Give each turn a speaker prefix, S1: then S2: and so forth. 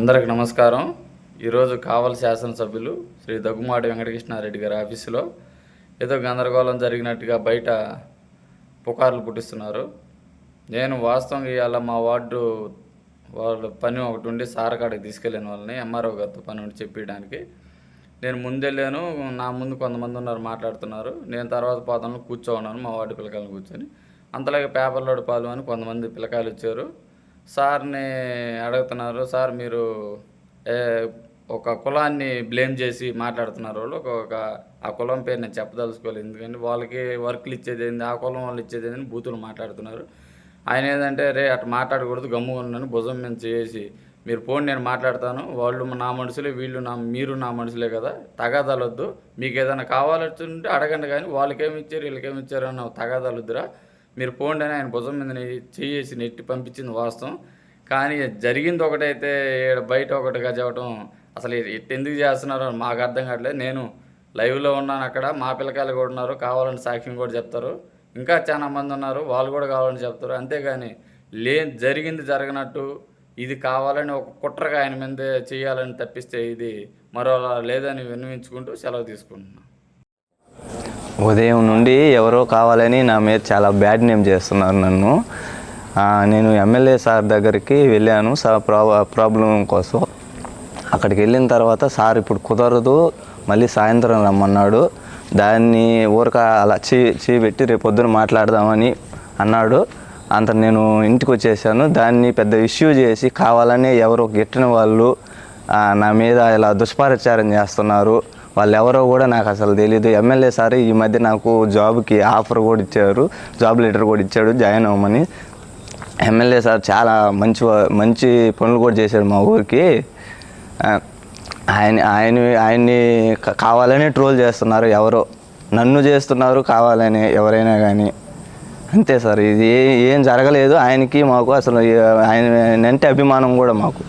S1: అందరికి నమస్కారం. ఈరోజు కావలి శాసనసభ్యులు శ్రీ దగ్గుమాటి వెంకటకృష్ణారెడ్డి గారి ఆఫీసులో ఏదో గందరగోళం జరిగినట్టుగా బయట పుకార్లు పుట్టిస్తున్నారు. నేను వాస్తవంగా ఇవాళ మా వార్డు వాళ్ళ పని ఒకటి ఉండి సారకాడికి తీసుకెళ్ళిన వాళ్ళని ఎంఆర్ఓ గారితో పని ఉండి చెప్పడానికి నేను ముందెళ్ళాను. నా ముందు కొంతమంది ఉన్నారు, మాట్లాడుతున్నారు. నేను తర్వాత పోతాను కూర్చోన్నాను, మా వార్డు పిల్లకాయలను కూర్చొని. అంతలాగే పేపర్లోడు పాలు అని కొంతమంది పిల్లకాయలు వచ్చారు. సార్ని అడుగుతున్నారు, సార్ మీరు ఒక కులాన్ని బ్లేమ్ చేసి మాట్లాడుతున్నారు. వాళ్ళు ఆ కులం పేరు నేను చెప్పదలుచుకోలేదు, ఎందుకంటే వాళ్ళకి వర్క్లు ఇచ్చేది ఏంది, ఆ కులం వాళ్ళు ఇచ్చేది ఏందని బూతులు మాట్లాడుతున్నారు. ఆయన ఏదంటే అట్లా మాట్లాడకూడదు, గమ్ముగా ఉన్నాను, భుజం మీద చేసి మీరు పోండి, నేను మాట్లాడతాను, వాళ్ళు నా మనుషులే, మీరు నా మనుషులే కదా, తగాదాలొద్దు, మీకు ఏదైనా కావాలంటే అడగండి, కానీ వాళ్ళకేమి ఇచ్చారు వీళ్ళకేమి ఇచ్చారు అన్న తగాదాలొద్దురా, మీరు పోండి అని ఆయన భుజం మీద చేసి నెట్టి పంపించింది వాస్తవం. కానీ జరిగింది ఒకటైతే బయట ఒకటిగా చెప్పడం అసలు ఎందుకు చేస్తున్నారో మాకు అర్థం కావట్లేదు. నేను లైవ్లో ఉన్నాను, అక్కడ మా పిల్లకాయలు కూడా ఉన్నారు, కావాలని సాక్ష్యం కూడా చెప్తారు, ఇంకా చాలా మంది ఉన్నారు, వాళ్ళు కూడా కావాలని చెప్తారు. అంతేగాని జరిగింది జరగనట్టు ఇది కావాలని ఒక కుట్రగా ఆయన మీద చేయాలని తప్పిస్తే ఇది మరోలా లేదని విన్నవించుకుంటూ సెలవు తీసుకుంటున్నాను.
S2: ఉదయం నుండి ఎవరో కావాలని నా మీద చాలా బ్యాడ్ నేమ్ చేస్తున్నారు నన్ను. నేను ఎమ్మెల్యే సార్ దగ్గరికి వెళ్ళాను ప్రాబ్లం కోసం. అక్కడికి వెళ్ళిన తర్వాత సార్ ఇప్పుడు కుదరదు, మళ్ళీ సాయంత్రం రమ్మన్నాడు. దాన్ని ఊరక అలా చేపెట్టి రేపు పొద్దున మాట్లాడదామని అన్నాడు. అంత నేను ఇంటికి వచ్చేసాను. దాన్ని పెద్ద ఇష్యూ చేసి కావాలని ఎవరో గిట్టిన వాళ్ళు నా మీద ఇలా దుష్ప్రచారం చేస్తున్నారు. వాళ్ళు ఎవరో కూడా నాకు అసలు తెలియదు. ఎమ్మెల్యే సార్ ఈ మధ్య నాకు జాబ్కి ఆఫర్ కూడా ఇచ్చారు, జాబ్ లెటర్ కూడా ఇచ్చాడు జాయిన్ అవ్వమని. ఎమ్మెల్యే సార్ చాలా మంచి పనులు కూడా చేశాడు మా ఊరికి. ఆయన్ని కావాలని ట్రోల్ చేస్తున్నారు, ఎవరో నన్ను చేస్తున్నారు కావాలని, ఎవరైనా కానీ అంతే సార్. ఇది ఏం జరగలేదు. ఆయనకి మాకు అసలు ఆయన అంటే అభిమానం కూడా మాకు.